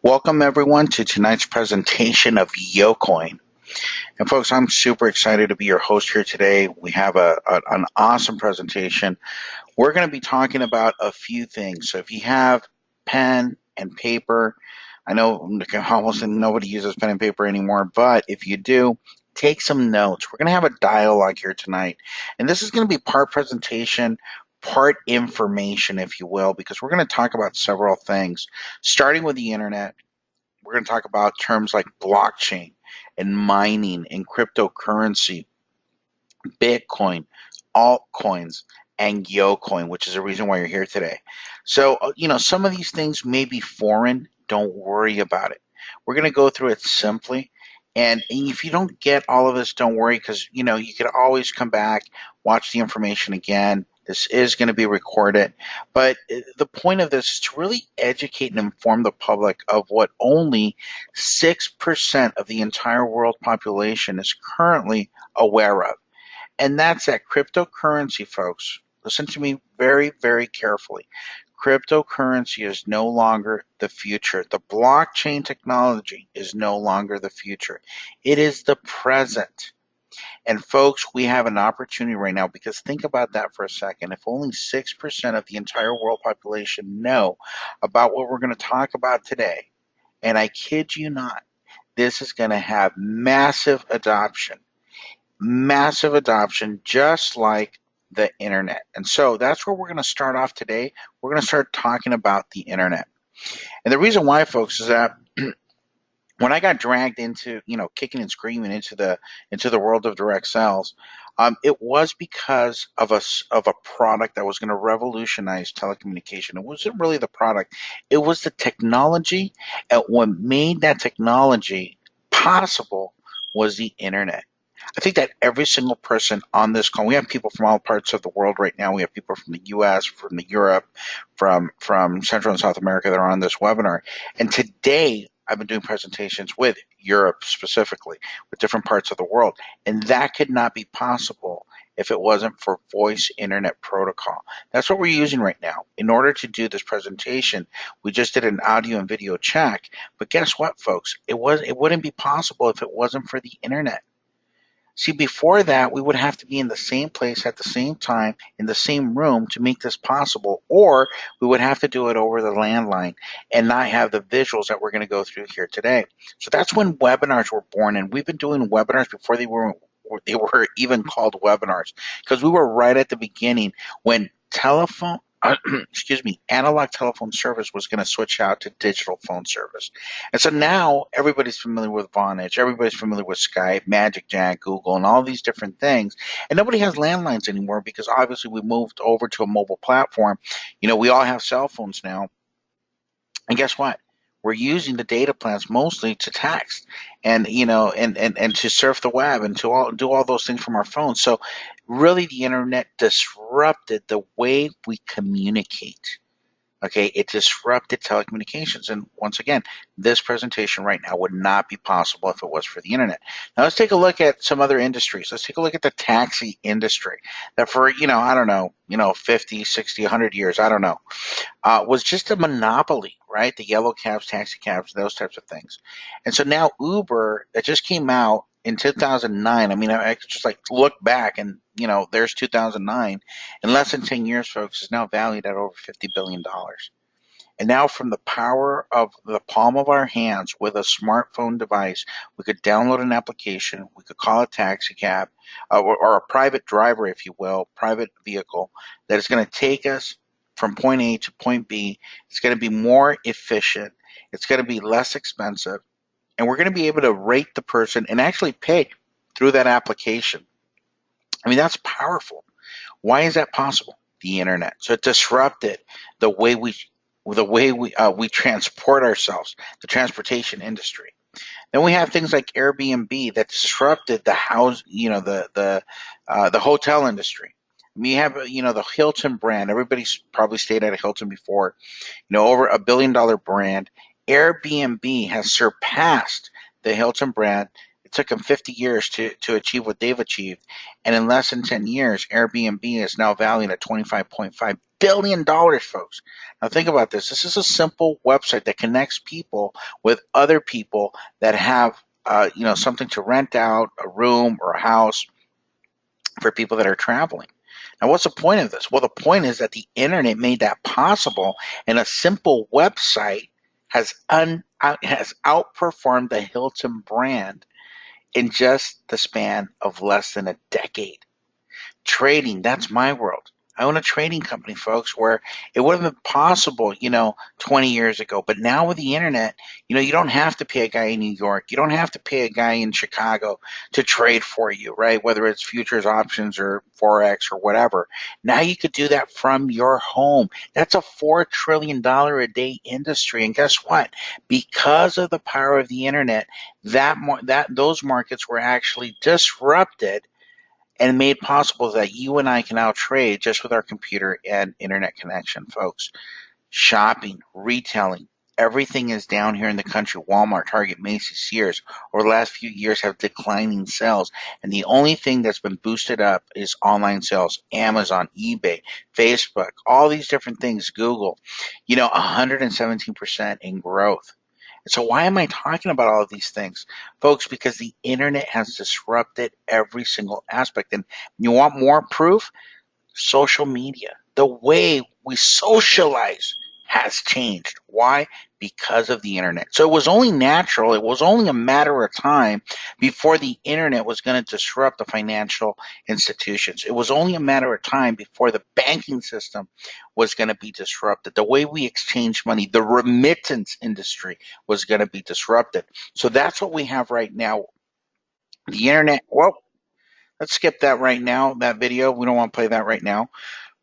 Welcome everyone to tonight's presentation of YoCoin. And folks, I'm super excited to be your host here today. We have an awesome presentation. We're going to be talking about a few things. So if you have pen and paper, I know almost nobody uses pen and paper anymore, but if you do, take some notes. We're going to have a dialogue here tonight. And this is going to be part presentation, part information, if you will, because we're going to talk about several things, starting with the internet. We're going to talk about terms like blockchain and mining and cryptocurrency, Bitcoin, altcoins, and YoCoin, which is the reason why you're here today. So, some of these things may be foreign. Don't worry about it. We're going to go through it simply. And if you don't get all of this, don't worry, because, you can always come back, watch the information again. This is going to be recorded. But the point of this is to really educate and inform the public of what only 6% of the entire world population is currently aware of. And that's that cryptocurrency, folks. Listen to me very, very carefully. Cryptocurrency is no longer the future. The blockchain technology is no longer the future. It is the present. And folks, we have an opportunity right now, because think about that for a second. If only 6% of the entire world population know about what we're going to talk about today, and I kid you not, this is going to have massive adoption, just like the internet. And so that's where we're going to start off today. We're going to start talking about the internet. And the reason why, folks, is that when I got dragged into, kicking and screaming into the world of direct sales, it was because of a product that was going to revolutionize telecommunication. It wasn't really the product; it was the technology, and what made that technology possible was the internet. I think that every single person on this call, we have people from all parts of the world right now. We have people from the U.S., from Europe, from Central and South America that are on this webinar. And today, I've been doing presentations with Europe specifically, with different parts of the world. And that could not be possible if it wasn't for voice internet protocol. That's what we're using right now. In order to do this presentation, we just did an audio and video check. But guess what, folks? It wouldn't be possible if it wasn't for the internet. See, before that, we would have to be in the same place at the same time, in the same room to make this possible, or we would have to do it over the landline and not have the visuals that we're going to go through here today. So that's when webinars were born, and we've been doing webinars before they were even called webinars, because we were right at the beginning when analog telephone service was going to switch out to digital phone service. And so now everybody's familiar with Vonage, everybody's familiar with Skype, Magic Jack, Google, and all these different things. And nobody has landlines anymore, because obviously we moved over to a mobile platform. We all have cell phones now. And guess what? We're using the data plans mostly to text and and to surf the web and to do all those things from our phones. So really the internet disrupted the way we communicate. Okay, it disrupted telecommunications. And once again, this presentation right now would not be possible if it was for the internet. Now let's take a look at some other industries. Let's take a look at the taxi industry that for, I don't know, 50, 60, 100 years, I don't know, was just a monopoly, right? The yellow cabs, taxi cabs, those types of things. And so now Uber, that just came out in 2009. I mean, I could just look back and, there's 2009. In less than 10 years, folks, is now valued at over $50 billion. And now from the power of the palm of our hands with a smartphone device, we could download an application, we could call a taxi cab, or a private driver, if you will, private vehicle that is going to take us from point A to point B. It's going to be more efficient. It's going to be less expensive. And we're going to be able to rate the person and actually pay through that application. I mean, that's powerful. Why is that possible? The internet. So it disrupted the way we transport ourselves, the transportation industry. Then we have things like Airbnb that disrupted the the hotel industry. I mean, you have the Hilton brand. Everybody's probably stayed at a Hilton before. Over $1 billion brand. Airbnb has surpassed the Hilton brand. It took them 50 years to achieve what they've achieved. And in less than 10 years, Airbnb is now valued at $25.5 billion, folks. Now think about this. This is a simple website that connects people with other people that have something to rent out, a room or a house for people that are traveling. Now, what's the point of this? Well, the point is that the internet made that possible, and a simple website has outperformed the Hilton brand in just the span of less than a decade. Trading, that's my world. I own a trading company, folks, where it would have been possible, 20 years ago. But now with the internet, you don't have to pay a guy in New York. You don't have to pay a guy in Chicago to trade for you, right? Whether it's futures, options, or Forex or whatever. Now you could do that from your home. That's a $4 trillion a day industry. And guess what? Because of the power of the internet, those markets were actually disrupted and made possible that you and I can now trade just with our computer and internet connection, folks. Shopping, retailing, everything is down here in the country. Walmart, Target, Macy's, Sears, over the last few years have declining sales. And the only thing that's been boosted up is online sales. Amazon, eBay, Facebook, all these different things, Google, 117% in growth. So why am I talking about all of these things? Folks, because the internet has disrupted every single aspect. And you want more proof? Social media. The way we socialize has changed. Why? Because of the internet. So it was only natural, it was only a matter of time before the internet was going to disrupt the financial institutions. It was only a matter of time before the banking system was going to be disrupted. The way we exchange money, the remittance industry was going to be disrupted. So that's what we have right now. The internet, well, let's skip that right now, that video. We don't want to play that right now.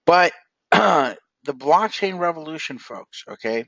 But the blockchain revolution, folks, okay,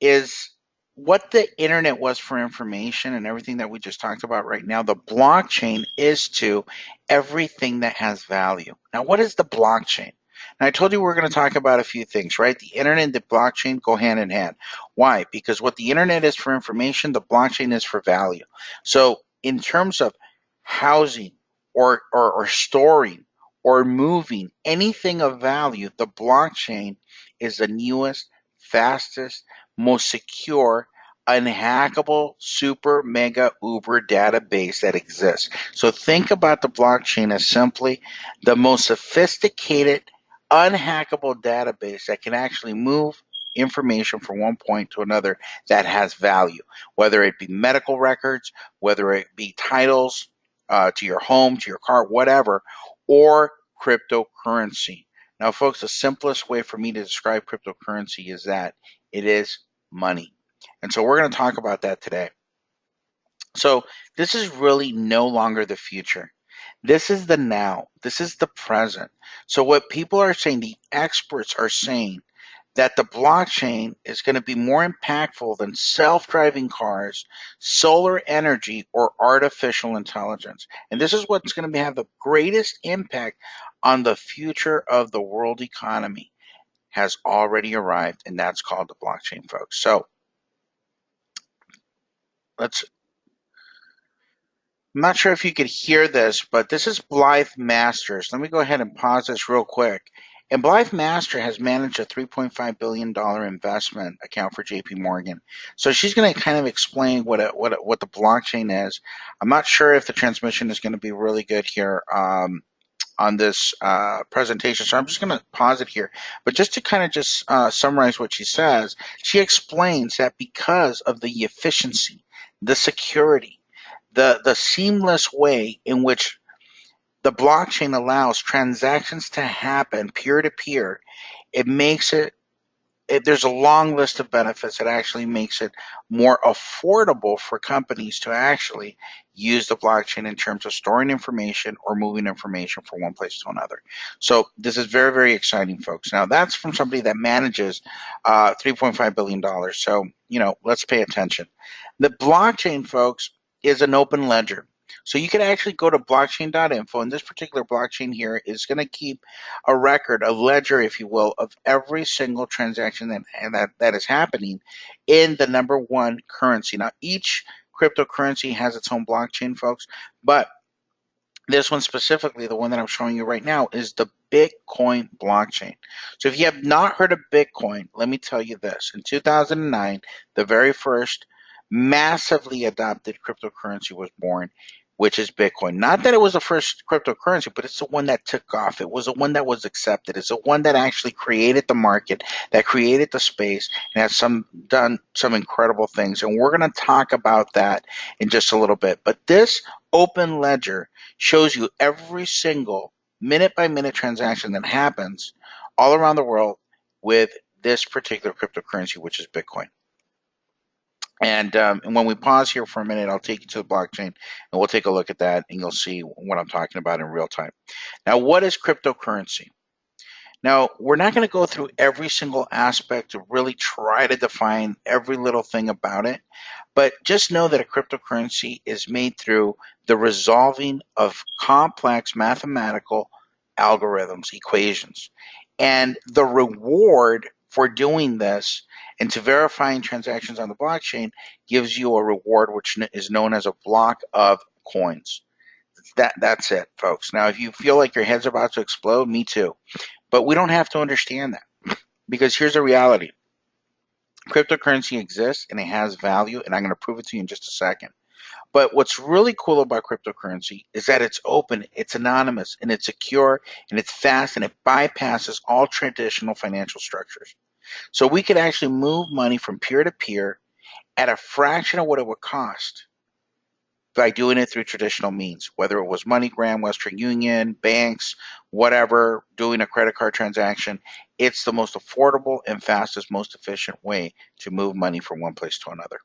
is what the internet was for information and everything that we just talked about right now. The blockchain is to everything that has value. Now, what is the blockchain? Now, I told you we're going to talk about a few things, right? The internet and the blockchain go hand in hand. Why? Because what the internet is for information, the blockchain is for value. So, in terms of housing or storing or moving anything of value, the blockchain is the newest, fastest, most secure, unhackable, super, mega, uber database that exists. So think about the blockchain as simply the most sophisticated, unhackable database that can actually move information from one point to another that has value, whether it be medical records, whether it be titles to your home, to your car, whatever, or cryptocurrency. Now, folks, the simplest way for me to describe cryptocurrency is that it is money. And so we're going to talk about that today. So this is really no longer the future. This is the now. This is the present. So what people are saying, the experts are saying that the blockchain is going to be more impactful than self-driving cars, solar energy, or artificial intelligence. And this is what's going to have the greatest impact on the future of the world economy has already arrived, and that's called the blockchain, folks. So let's I'm not sure if you could hear this, but this is Blythe Masters. Let me go ahead and pause this real quick. And Blythe Master has managed a $3.5 billion investment account for JP Morgan. So she's going to kind of explain what the blockchain is. I'm not sure if the transmission is going to be really good here on this presentation, so I'm just going to pause it here. But just to kind of just summarize what she says, she explains that because of the efficiency, the security, the seamless way in which the blockchain allows transactions to happen peer to peer, it makes there's a long list of benefits that actually makes it more affordable for companies to actually use the blockchain in terms of storing information or moving information from one place to another. So this is very, very exciting, folks. Now that's from somebody that manages $3.5 billion. So, let's pay attention. The blockchain, folks, is an open ledger. So you can actually go to blockchain.info, and this particular blockchain here is going to keep a record, a ledger, if you will, of every single transaction that is happening in the number one currency. Now, each cryptocurrency has its own blockchain, folks, but This one specifically, the one that I'm showing you right now, is the Bitcoin blockchain. So if you have not heard of Bitcoin, let me tell you this. In 2009, the very first massively adopted cryptocurrency was born, which is Bitcoin. Not that it was the first cryptocurrency, but it's the one that took off. It was the one that was accepted. It's the one that actually created the market, that created the space, and has done some incredible things. And we're going to talk about that in just a little bit. But this open ledger shows you every single minute by minute transaction that happens all around the world with this particular cryptocurrency, which is Bitcoin. And when we pause here for a minute, I'll take you to the blockchain and we'll take a look at that and you'll see what I'm talking about in real time. Now, what is cryptocurrency? Now, we're not going to go through every single aspect to really try to define every little thing about it, but just know that a cryptocurrency is made through the resolving of complex mathematical algorithms, equations. And the reward for doing this and to verifying transactions on the blockchain gives you a reward which is known as a block of coins. That's it, folks. Now, if you feel like your head's about to explode, me too. But we don't have to understand that because here's the reality. Cryptocurrency exists and it has value, and I'm going to prove it to you in just a second. But what's really cool about cryptocurrency is that it's open, it's anonymous, and it's secure, and it's fast, and it bypasses all traditional financial structures. So we could actually move money from peer to peer at a fraction of what it would cost by doing it through traditional means, whether it was MoneyGram, Western Union, banks, whatever, doing a credit card transaction. It's the most affordable and fastest, most efficient way to move money from one place to another.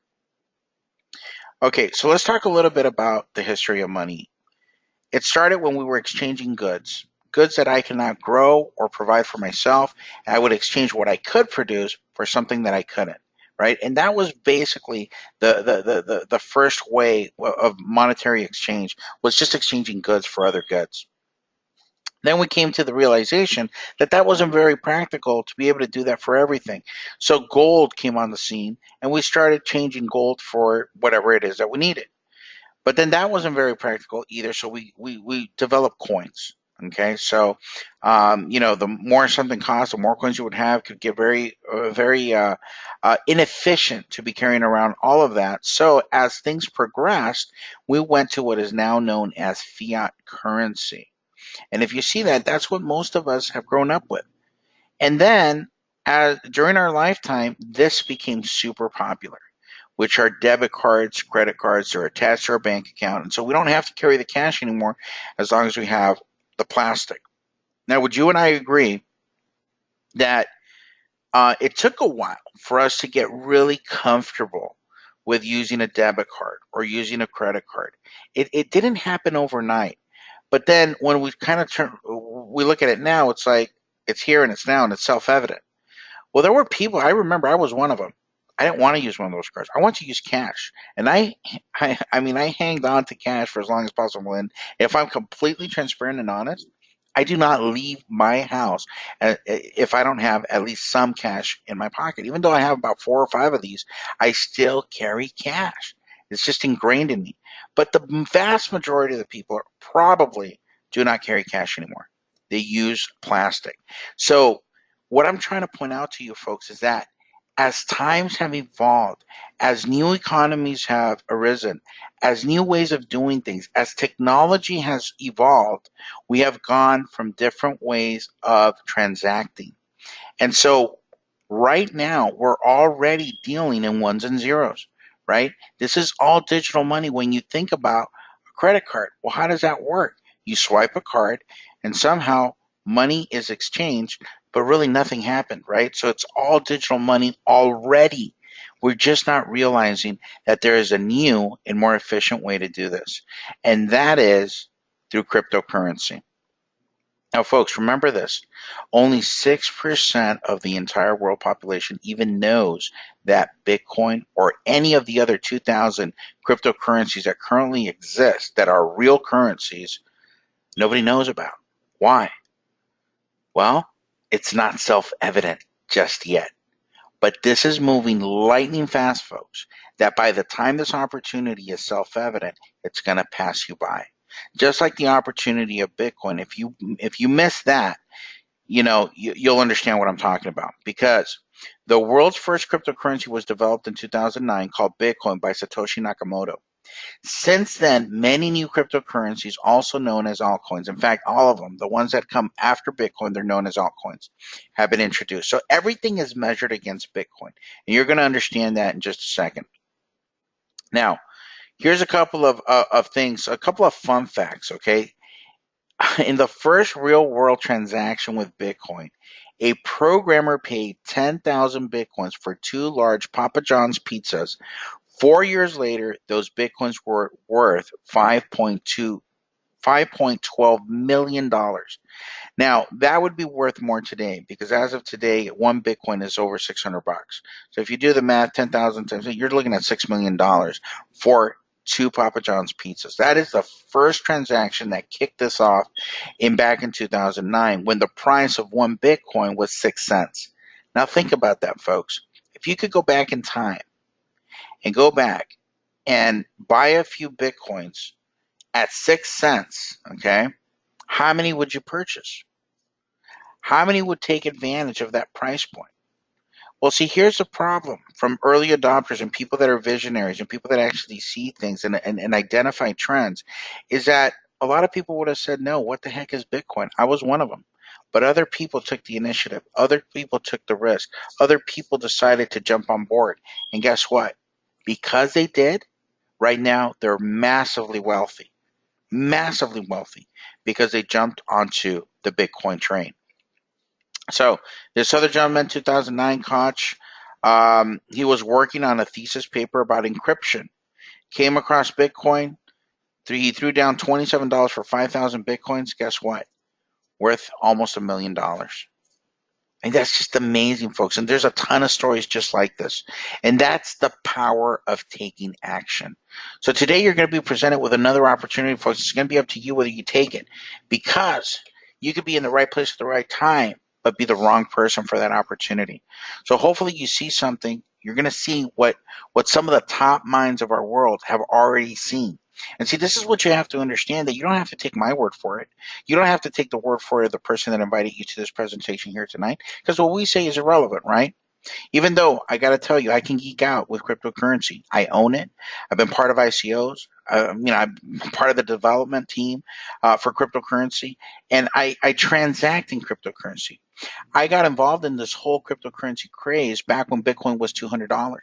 Okay, so let's talk a little bit about the history of money. It started when we were exchanging goods, goods that I cannot grow or provide for myself. And I would exchange what I could produce for something that I couldn't, right? And that was basically the first way of monetary exchange, was just exchanging goods for other goods. Then we came to the realization that that wasn't very practical to be able to do that for everything. So gold came on the scene, and we started changing gold for whatever it is that we needed. But then that wasn't very practical either, so we developed coins. Okay, so the more something costs, the more coins you would have, could get very inefficient to be carrying around all of that. So as things progressed, we went to what is now known as fiat currency. And if you see that, that's what most of us have grown up with. And then during our lifetime, this became super popular, which are debit cards, credit cards. They're attached to our bank account. And so we don't have to carry the cash anymore as long as we have the plastic. Now, would you and I agree that it took a while for us to get really comfortable with using a debit card or using a credit card? It didn't happen overnight. But then when we look at it now, it's like it's here and it's now and it's self-evident. Well, there were people. I remember I was one of them. I didn't want to use one of those cards. I want to use cash, and I hanged on to cash for as long as possible. And if I'm completely transparent and honest, I do not leave my house if I don't have at least some cash in my pocket. Even though I have about 4 or 5 of these, I still carry cash. It's just ingrained in me. But the vast majority of the people probably do not carry cash anymore. They use plastic. So what I'm trying to point out to you folks is that as times have evolved, as new economies have arisen, as new ways of doing things, as technology has evolved, we have gone from different ways of transacting. And so right now, we're already dealing in ones and zeros, right? This is all digital money when you think about a credit card. Well, how does that work? You swipe a card and somehow money is exchanged, but really nothing happened, right? So it's all digital money already. We're just not realizing that there is a new and more efficient way to do this, and that is through cryptocurrency. Now, folks, remember this. Only 6% of the entire world population even knows that Bitcoin or any of the other 2,000 cryptocurrencies that currently exist that are real currencies, nobody knows about. Why? Well, it's not self-evident just yet. But this is moving lightning fast, folks, that by the time this opportunity is self-evident, it's going to pass you by. just like the opportunity of Bitcoin. If you miss that, you'll understand what I'm talking about, because the world's first cryptocurrency was developed in 2009 called Bitcoin by Satoshi Nakamoto. Since then, many new cryptocurrencies, also known as altcoins, in fact, all of them, the ones that come after Bitcoin, they're known as altcoins, have been introduced. So everything is measured against Bitcoin. And you're going to understand that in just a second. Now, here's a couple of things, a couple of fun facts, okay? In the first real world transaction with Bitcoin, a programmer paid 10,000 Bitcoins for two large Papa John's pizzas. 4 years later, those Bitcoins were worth $5.12 million. Now, that would be worth more today, because as of today, one Bitcoin is over 600 bucks. So if you do the math, 10,000 times, you're looking at $6 million for two Papa John's pizzas. That is the first transaction that kicked this off back in 2009, when the price of one Bitcoin was 6 cents. Now think about that, folks. If you could go back in time and go back and buy a few Bitcoins at 6 cents, okay, how many would you purchase? How many would take advantage of that price point? Well, see, here's the problem from early adopters and people that are visionaries and people that actually see things and identify trends, is that a lot of people would have said, no, what the heck is Bitcoin? I was one of them. But other people took the initiative. Other people took the risk. Other people decided to jump on board. And guess what? Because they did, right now, they're massively wealthy, because they jumped onto the Bitcoin train. So this other gentleman, 2009, Koch, he was working on a thesis paper about encryption. Came across Bitcoin. He threw down $27 for 5,000 Bitcoins. Guess what? Worth almost $1 million. And that's just amazing, folks. And there's a ton of stories just like this. And that's the power of taking action. So today you're going to be presented with another opportunity, folks. It's going to be up to you whether you take it, because you could be in the right place at the right time, but be the wrong person for that opportunity. So hopefully you see something. You're going to see what some of the top minds of our world have already seen. And see, this is what you have to understand, that you don't have to take my word for it. You don't have to take the word for the person that invited you to this presentation here tonight, because what we say is irrelevant, right? Even though I got to tell you, I can geek out with cryptocurrency. I own it. I've been part of ICOs. I'm part of the development team for cryptocurrency, and I transact in cryptocurrency. I got involved in this whole cryptocurrency craze back when Bitcoin was $200.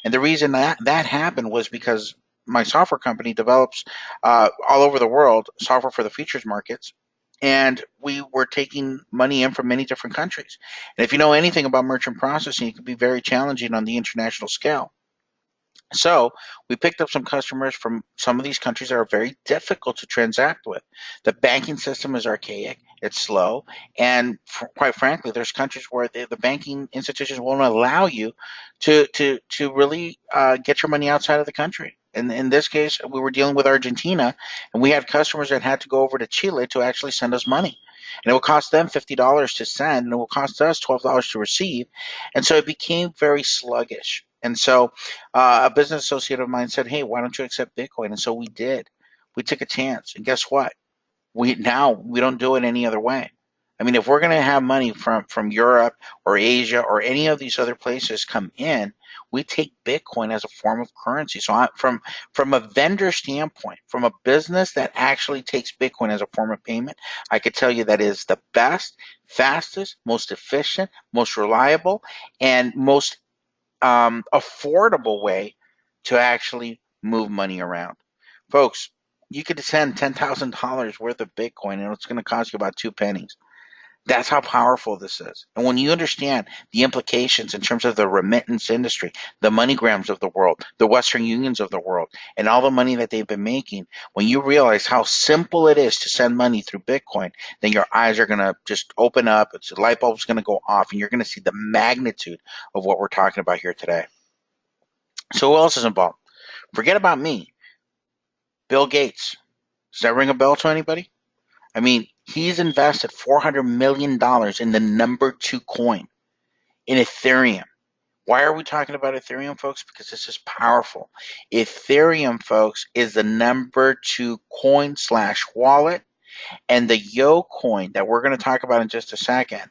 And the reason that happened was because my software company develops all over the world software for the futures markets, and we were taking money in from many different countries. And if you know anything about merchant processing, it can be very challenging on the international scale. So we picked up some customers from some of these countries that are very difficult to transact with. The banking system is archaic, it's slow, and quite frankly, there's countries where the banking institutions won't allow you to really get your money outside of the country. And in this case, we were dealing with Argentina, and we had customers that had to go over to Chile to actually send us money. And it will cost them $50 to send, and it will cost us $12 to receive. And so it became very sluggish. And so a business associate of mine said, "Hey, why don't you accept Bitcoin?" And so we did. We took a chance, and guess what? We don't do it any other way. I mean, if we're going to have money from Europe or Asia or any of these other places come in, we take Bitcoin as a form of currency. So from a vendor standpoint, from a business that actually takes Bitcoin as a form of payment, I could tell you that is the best, fastest, most efficient, most reliable, and most affordable way to actually move money around. Folks, you could send $10,000 worth of Bitcoin and it's going to cost you about 2 pennies. That's how powerful this is. And when you understand the implications in terms of the remittance industry, the MoneyGrams of the world, the Western Unions of the world, and all the money that they've been making, when you realize how simple it is to send money through Bitcoin, then your eyes are going to just open up. The light bulb's going to go off, and you're going to see the magnitude of what we're talking about here today. So who else is involved? Forget about me. Bill Gates. Does that ring a bell to anybody? I mean, he's invested $400 million in the number 2 coin, in Ethereum. Why are we talking about Ethereum, folks? Because this is powerful. Ethereum, folks, is the #2 coin slash wallet, and the YoCoin that we're going to talk about in just a second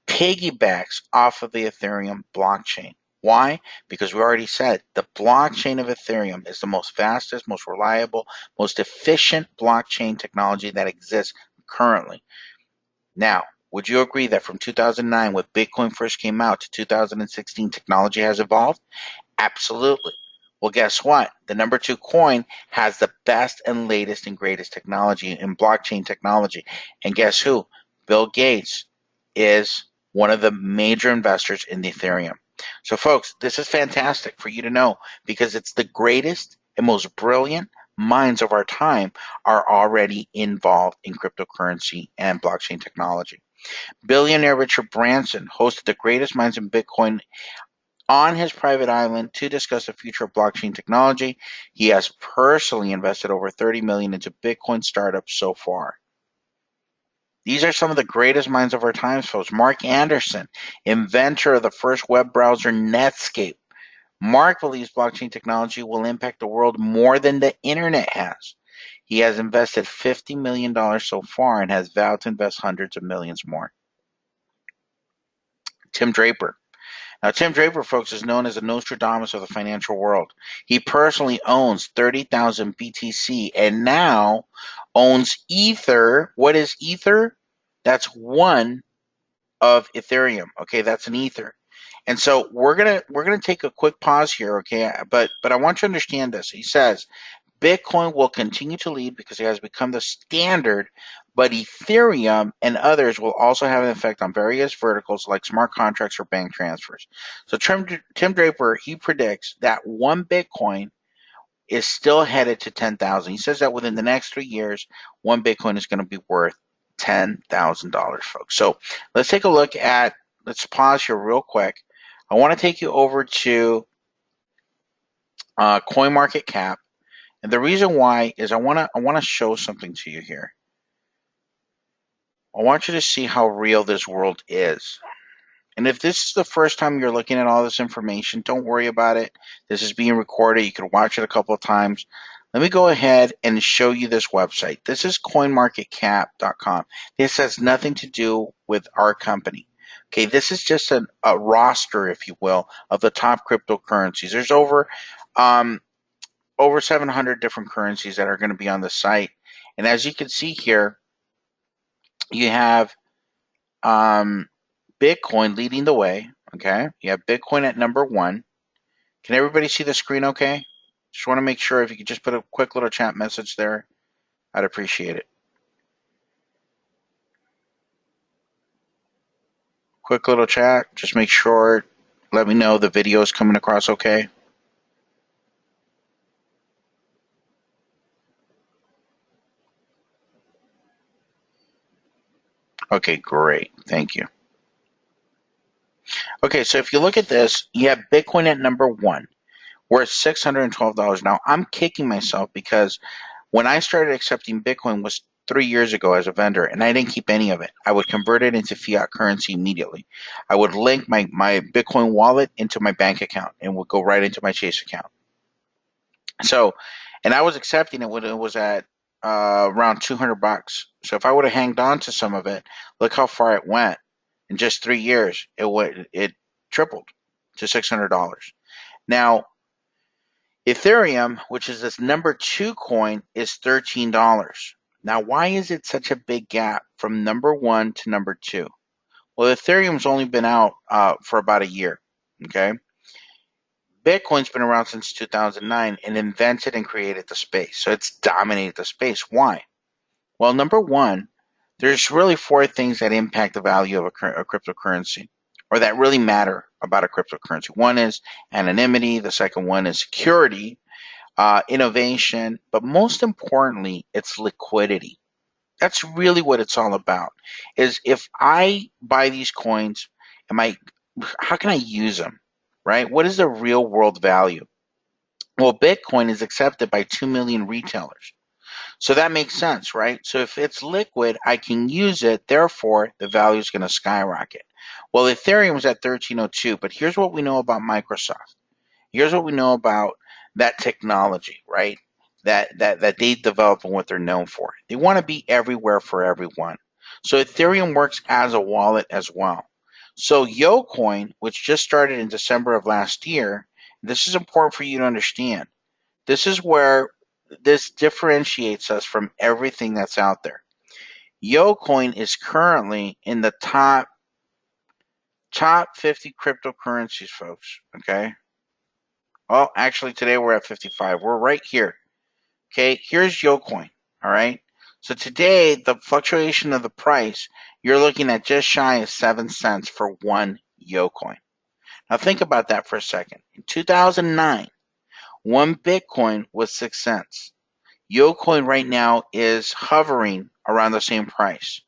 piggybacks off of the Ethereum blockchain. Why? Because we already said the blockchain of Ethereum is the most fastest, most reliable, most efficient blockchain technology that exists currently. Now, would you agree that from 2009, when Bitcoin first came out, to 2016, technology has evolved? Absolutely. Well, guess what? The #2 coin has the best and latest and greatest technology in blockchain technology. And guess who? Bill Gates is one of the major investors in the Ethereum. So, folks, this is fantastic for you to know because it's the greatest and most brilliant minds of our time are already involved in cryptocurrency and blockchain technology. Billionaire Richard Branson hosted the greatest minds in Bitcoin on his private island to discuss the future of blockchain technology. He has personally invested over $30 million into Bitcoin startups so far. These are some of the greatest minds of our times, folks. Mark Anderson, inventor of the first web browser Netscape. Mark believes blockchain technology will impact the world more than the internet has. He has invested $50 million so far and has vowed to invest hundreds of millions more. Tim Draper. Now, Tim Draper, folks, is known as the Nostradamus of the financial world. He personally owns 30,000 BTC and now owns Ether. What is Ether? That's one of Ethereum. Okay, that's an Ether. And so we're gonna take a quick pause here, okay? But I want you to understand this. He says Bitcoin will continue to lead because it has become the standard, but Ethereum and others will also have an effect on various verticals like smart contracts or bank transfers. So Tim Draper, he predicts that one Bitcoin is still headed to 10,000. He says that within the next 3 years, one Bitcoin is going to be worth $10,000, folks. So let's take a look at, let's pause here real quick. I want to take you over to CoinMarketCap. And the reason why is I want to show something to you here. I want you to see how real this world is. And if this is the first time you're looking at all this information, don't worry about it. This is being recorded. You can watch it a couple of times. Let me go ahead and show you this website. This is coinmarketcap.com. This has nothing to do with our company. Okay, this is just a roster, if you will, of the top cryptocurrencies. There's over 700 different currencies that are going to be on the site. And as you can see here, you have Bitcoin leading the way. Okay, you have Bitcoin at #1. Can everybody see the screen okay? Just want to make sure if you could just put a quick little chat message there, I'd appreciate it. Quick little chat, just make sure, let me know the video is coming across okay. Okay, great. Thank you. Okay, so if you look at this, you have Bitcoin at #1. We're at $612. Now, I'm kicking myself because when I started accepting Bitcoin was 3 years ago as a vendor, and I didn't keep any of it. I would convert it into fiat currency immediately. I would link my Bitcoin wallet into my bank account and would go right into my Chase account. So, and I was accepting it when it was at around $200. So if I would have hanged on to some of it, look how far it went. In just 3 years, it tripled to $600. Now, Ethereum, which is this #2 coin, is $13. Now, why is it such a big gap from #1 to #2? Well, Ethereum's only been out for about a year. Okay, Bitcoin's been around since 2009 and invented and created the space, so it's dominated the space. Why? Well, #1, there's really four things that impact the value of a cryptocurrency, or that really matter about a cryptocurrency. One is anonymity. The second one is security. Innovation, but most importantly, it's liquidity. That's really what it's all about. Is if I buy these coins, how can I use them? Right? What is the real world value? Well, Bitcoin is accepted by 2 million retailers. So that makes sense, right? So if it's liquid, I can use it. Therefore, the value is going to skyrocket. Well, Ethereum was at 1302, but here's what we know about Microsoft. Here's what we know about that technology, right? That they develop and what they're known for. They want to be everywhere for everyone. So Ethereum works as a wallet as well. So YoCoin, which just started in December of last year, this is important for you to understand. This is where this differentiates us from everything that's out there. YoCoin is currently in the top 50 cryptocurrencies, folks. Okay. Well, actually, today we're at 55. We're right here. Okay, here's YoCoin. All right. So today, the fluctuation of the price, you're looking at just shy of 7 cents for one YoCoin. Now, think about that for a second. In 2009, one Bitcoin was 6 cents. YoCoin right now is hovering around the same price.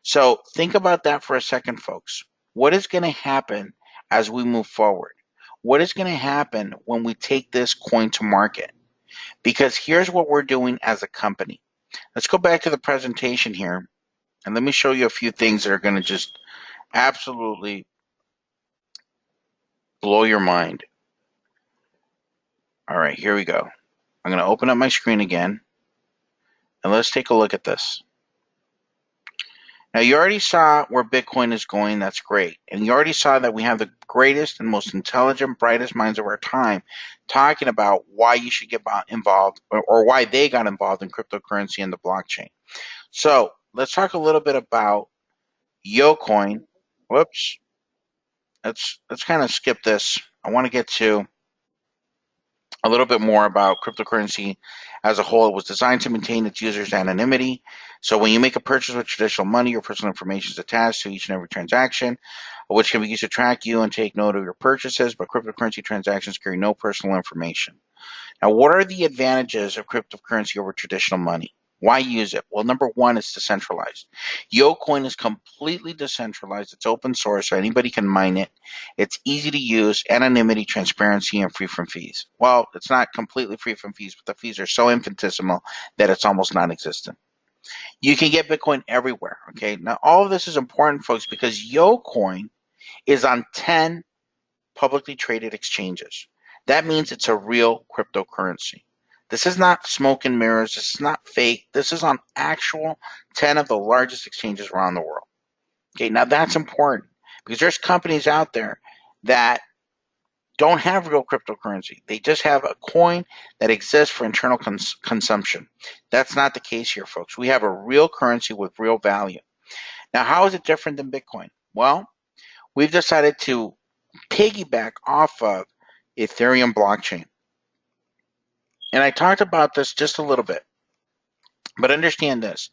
So think about that for a second, folks. What is going to happen as we move forward? What is going to happen when we take this coin to market? Because here's what we're doing as a company. Let's go back to the presentation here, and let me show you a few things that are going to just absolutely blow your mind. All right, here we go. I'm going to open up my screen again, and let's take a look at this. Now, you already saw where Bitcoin is going. That's great. And you already saw that we have the greatest and most intelligent, brightest minds of our time talking about why you should get involved or why they got involved in cryptocurrency and the blockchain. So let's talk a little bit about YoCoin. Whoops. Let's kind of skip this. I want to get to a little bit more about cryptocurrency as a whole. It was designed to maintain its users' anonymity. So when you make a purchase with traditional money, your personal information is attached to each and every transaction, which can be used to track you and take note of your purchases, but cryptocurrency transactions carry no personal information. Now, what are the advantages of cryptocurrency over traditional money? Why use it? Well, number one, it's decentralized. YoCoin is completely decentralized. It's open source, so anybody can mine it. It's easy to use, anonymity, transparency, and free from fees. Well, it's not completely free from fees, but the fees are so infinitesimal that it's almost non-existent. You can get Bitcoin everywhere, okay? Now, all of this is important, folks, because YoCoin is on 10 publicly traded exchanges. That means it's a real cryptocurrency. This is not smoke and mirrors. This is not fake. This is on actual 10 of the largest exchanges around the world. Okay, now that's important because there's companies out there that don't have real cryptocurrency. They just have a coin that exists for internal consumption. That's not the case here, folks. We have a real currency with real value. Now, how is it different than Bitcoin? Well, we've decided to piggyback off of Ethereum blockchain. And I talked about this just a little bit, but understand this.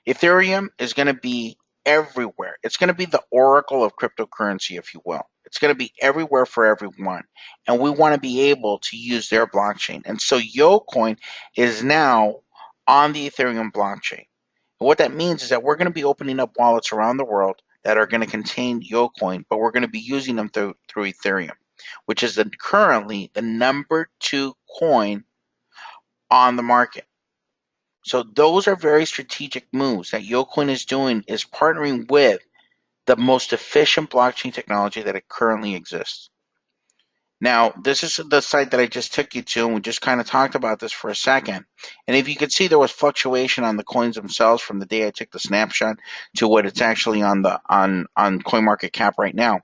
Ethereum is going to be everywhere. It's going to be the oracle of cryptocurrency, if you will. It's going to be everywhere for everyone. And we want to be able to use their blockchain. And so YoCoin is now on the Ethereum blockchain. And what that means is that we're going to be opening up wallets around the world that are going to contain YoCoin, but we're going to be using them through Ethereum, which is currently the number 2 coin on the market. So those are very strategic moves that YoCoin is doing, is partnering with the most efficient blockchain technology that it currently exists. Now, this is the site that I just took you to, and we just kind of talked about this for a second. And if you could see, there was fluctuation on the coins themselves from the day I took the snapshot to what it's actually on CoinMarketCap right now.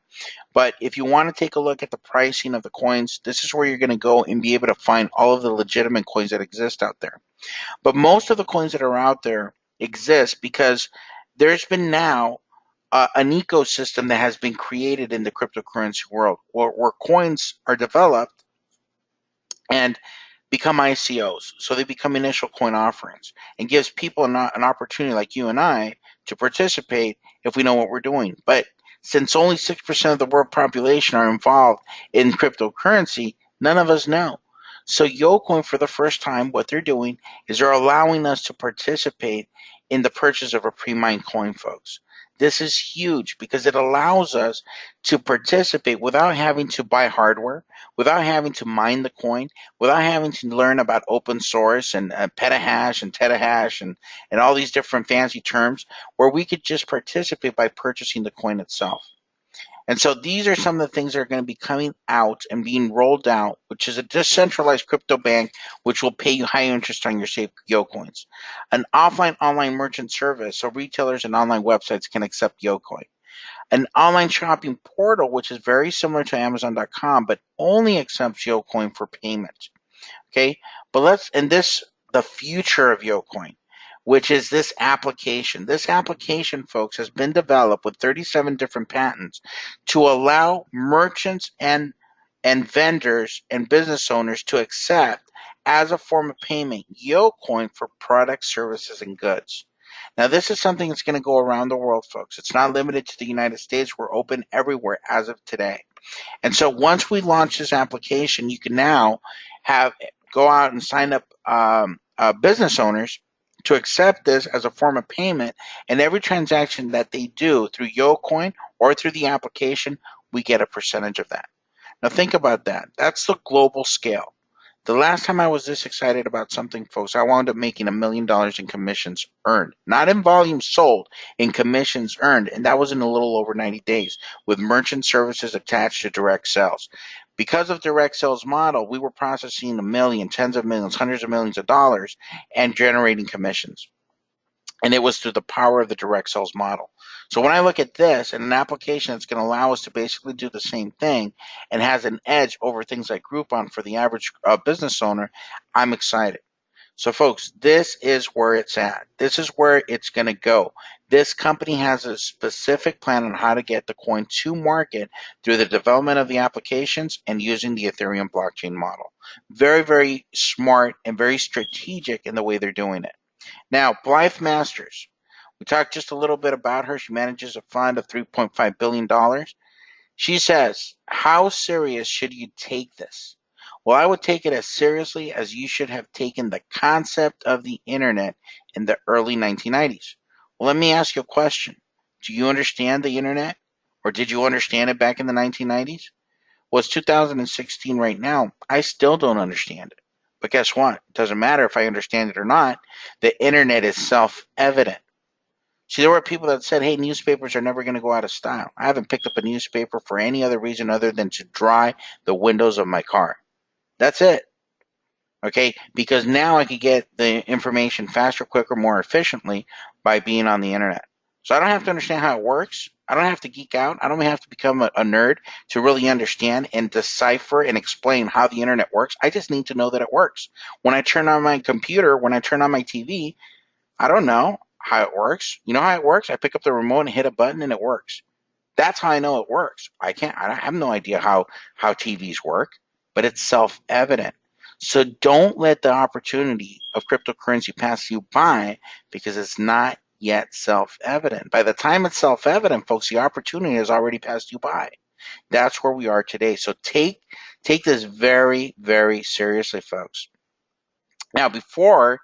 But if you want to take a look at the pricing of the coins, this is where you're going to go and be able to find all of the legitimate coins that exist out there. But most of the coins that are out there exist because there's been now an ecosystem that has been created in the cryptocurrency world where coins are developed and become ICOs. So they become initial coin offerings and gives people an opportunity like you and I to participate if we know what we're doing. But since only 6% of the world population are involved in cryptocurrency, none of us know. So YoCoin, for the first time, what they're doing is they're allowing us to participate in the purchase of a pre-mined coin, folks. This is huge because it allows us to participate without having to buy hardware, without having to mine the coin, without having to learn about open source and petahash and terahash and all these different fancy terms, where we could just participate by purchasing the coin itself. And so these are some of the things that are going to be coming out and being rolled out, which is a decentralized crypto bank, which will pay you high interest on your saved YoCoins. An offline online merchant service, so retailers and online websites can accept YoCoin. An online shopping portal, which is very similar to Amazon.com, but only accepts YoCoin for payment. Okay, but the future of YoCoin, which is this application. This application, folks, has been developed with 37 different patents to allow merchants and vendors and business owners to accept as a form of payment YoCoin for products, services, and goods. Now, this is something that's going to go around the world, folks. It's not limited to the United States. We're open everywhere as of today. And so once we launch this application, you can now have go out and sign up business owners to accept this as a form of payment. And every transaction that they do through YoCoin or through the application, we get a percentage of that. Now think about that. That's the global scale. The last time I was this excited about something, folks, I wound up making $1 million in commissions earned. Not in volume sold, in commissions earned. And that was in a little over 90 days with merchant services attached to direct sales. Because of direct sales model, we were processing a million, tens of millions, hundreds of millions of dollars and generating commissions. And it was through the power of the direct sales model. So when I look at this and an application that's going to allow us to basically do the same thing and has an edge over things like Groupon for the average business owner, I'm excited. So folks, this is where it's at. This is where it's going to go. This company has a specific plan on how to get the coin to market through the development of the applications and using the Ethereum blockchain model. Very, very smart and very strategic in the way they're doing it. Now, Blythe Masters. We talked just a little bit about her. She manages a fund of $3.5 billion. She says, how serious should you take this? Well, I would take it as seriously as you should have taken the concept of the internet in the early 1990s. Well, let me ask you a question. Do you understand the internet? Or did you understand it back in the 1990s? Well, it's 2016 right now. I still don't understand it. But guess what? It doesn't matter if I understand it or not. The internet is self-evident. See, there were people that said, hey, newspapers are never going to go out of style. I haven't picked up a newspaper for any other reason other than to dry the windows of my car. That's it. Okay? Because now I could get the information faster, quicker, more efficiently by being on the internet. So I don't have to understand how it works. I don't have to geek out. I don't have to become a nerd to really understand and decipher and explain how the internet works. I just need to know that it works. When I turn on my computer, when I turn on my TV, I don't know how it works. You know how it works? I pick up the remote and hit a button and it works. That's how I know it works. I have no idea how TVs work, but it's self-evident. So don't let the opportunity of cryptocurrency pass you by because it's not yet self-evident. By the time it's self-evident, folks, the opportunity has already passed you by. That's where we are today. So take this very, very seriously, folks. Now, before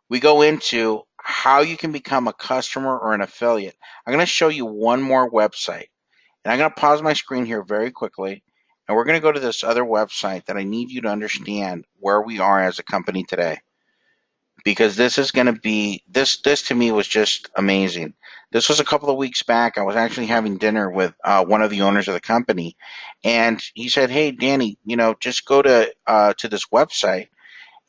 we go into how you can become a customer or an affiliate, I'm going to show you one more website. And I'm going to pause my screen here very quickly. And we're going to go to this other website that I need you to understand where we are as a company today. Because this is going to be, this to me was just amazing. This was a couple of weeks back. I was actually having dinner with one of the owners of the company. And he said, hey, Danny, just go to this website.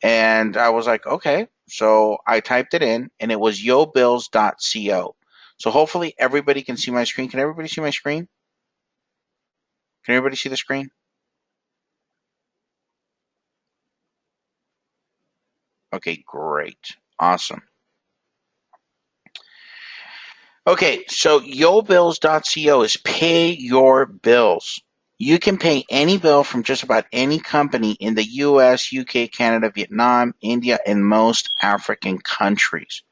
And I was like, okay. So I typed it in, and it was yobills.co. So hopefully everybody can see my screen. Can everybody see my screen? Can everybody see the screen? Okay, great. Awesome. Okay, so yobills.co is pay your bills. You can pay any bill from just about any company in the US, UK, Canada, Vietnam, India, and most African countries.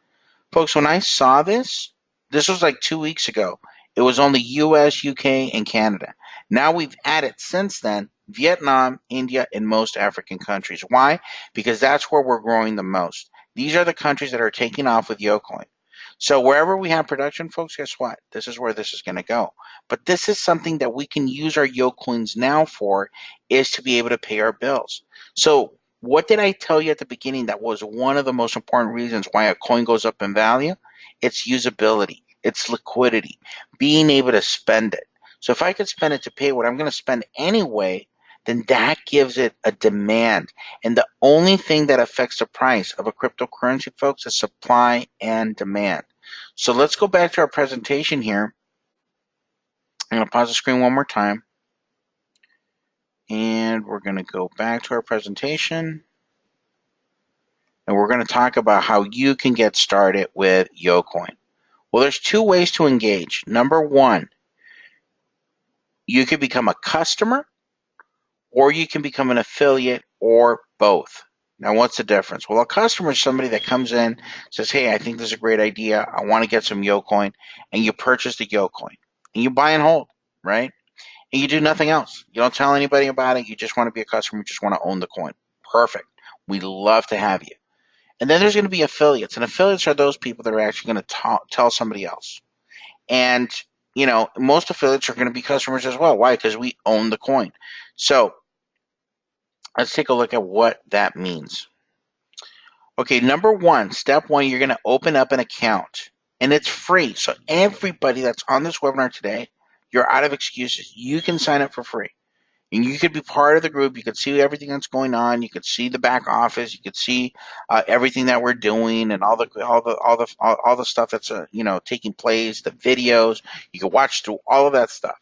Folks, when I saw this was like 2 weeks ago. It was only US, UK, and Canada. Now we've added since then Vietnam, India, and most African countries. Why? Because that's where we're growing the most. These are the countries that are taking off with YoCoin. So wherever we have production, folks, guess what? This is where this is going to go. But this is something that we can use our YoCoins now for, is to be able to pay our bills. So what did I tell you at the beginning that was one of the most important reasons why a coin goes up in value? It's usability. It's liquidity. Being able to spend it. So if I could spend it to pay what I'm going to spend anyway, then that gives it a demand. And the only thing that affects the price of a cryptocurrency, folks, is supply and demand. So let's go back to our presentation here. I'm going to pause the screen one more time. And we're going to go back to our presentation. And we're going to talk about how you can get started with YoCoin. Well, there's two ways to engage. Number one, you could become a customer or you can become an affiliate or both. Now, what's the difference? Well, a customer is somebody that comes in, says, hey, I think this is a great idea. I want to get some YoCoin. And you purchase the YoCoin. And you buy and hold, right? And you do nothing else. You don't tell anybody about it. You just want to be a customer. You just want to own the coin. Perfect. We love to have you. And then there's going to be affiliates. And affiliates are those people that are actually going to tell somebody else. And, you know, most affiliates are going to be customers as well. Why? Because we own the coin. So let's take a look at what that means. Okay, number one, step one, you're going to open up an account. And it's free. So everybody that's on this webinar today, you're out of excuses. You can sign up for free. And you could be part of the group. You could see everything that's going on. You could see the back office. You could see everything that we're doing and all the stuff that's taking place. The videos. You can watch through all of that stuff.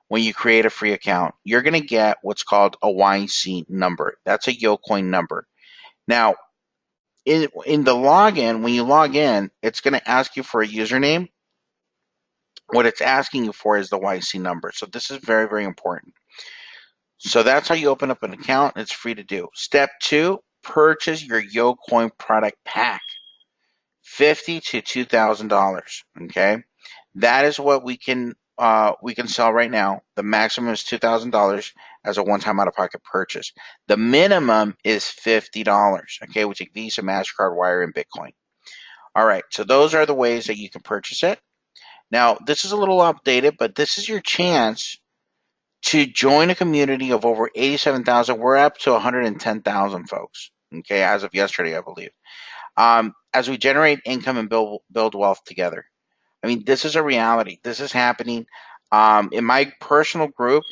When you create a free account, you're going to get what's called a YC number. That's a YoCoin number. Now, in the login, when you log in, it's going to ask you for a username. What it's asking you for is the YC number. So this is very, very important. So that's how you open up an account. It's free to do. Step two, purchase your YoCoin product pack, $50 to $2,000. Okay, that is what we can sell right now. The maximum is $2,000 as a one-time out-of-pocket purchase. The minimum is $50. Okay, we take Visa, MasterCard, Wire, and Bitcoin. All right, so those are the ways that you can purchase it. Now, this is a little outdated, but this is your chance to join a community of over 87,000. We're up to 110,000 folks, okay, as of yesterday, I believe. As we generate income and build wealth together. I mean, this is a reality. This is happening. In my personal group,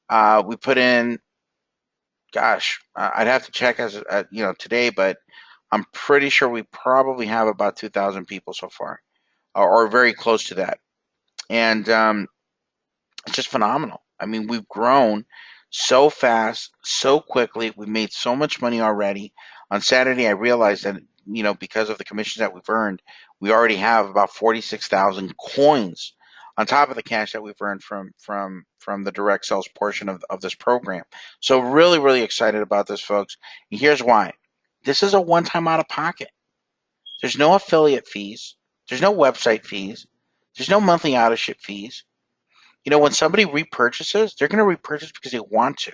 we put in, gosh, I'd have to check today, but I'm pretty sure we probably have about 2,000 people so far, or very close to that. And it's just phenomenal. I mean, we've grown so fast, so quickly. We've made so much money already. On Saturday, I realized that, because of the commissions that we've earned, we already have about 46,000 coins on top of the cash that we've earned from the direct sales portion of this program. So really, really excited about this, folks. And here's why. This is a one-time out-of-pocket. There's no affiliate fees. There's no website fees. There's no monthly out-of-ship fees. When somebody repurchases, they're going to repurchase because they want to.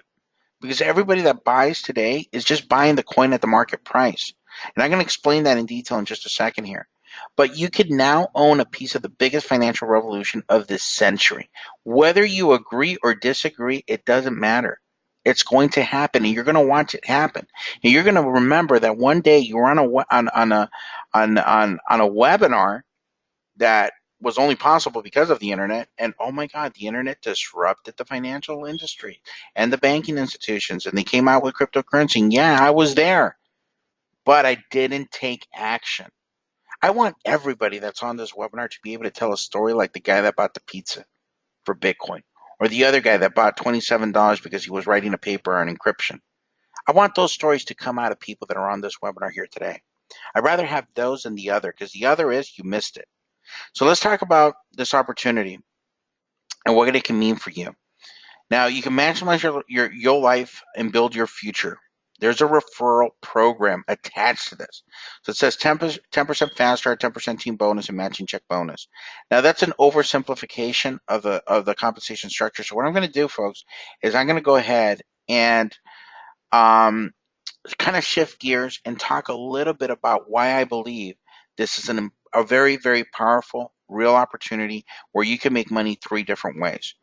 Because everybody that buys today is just buying the coin at the market price. And I'm going to explain that in detail in just a second here. But you could now own a piece of the biggest financial revolution of this century. Whether you agree or disagree, it doesn't matter. It's going to happen, and you're going to watch it happen. And you're going to remember that one day you were on a webinar that was only possible because of the internet. And oh my God, the internet disrupted the financial industry and the banking institutions, and they came out with cryptocurrency. And yeah, I was there, but I didn't take action. I want everybody that's on this webinar to be able to tell a story like the guy that bought the pizza for Bitcoin, or the other guy that bought $27 because he was writing a paper on encryption. I want those stories to come out of people that are on this webinar here today. I'd rather have those than the other, because the other is you missed it. So let's talk about this opportunity and what it can mean for you. Now, you can maximize your life and build your future. There's a referral program attached to this. So it says 10% faster, 10% team bonus, and matching check bonus. Now, that's an oversimplification of the compensation structure. So what I'm going to do, folks, is I'm going to go ahead and kind of shift gears and talk a little bit about why I believe this is a very, very powerful, real opportunity where you can make money three different ways.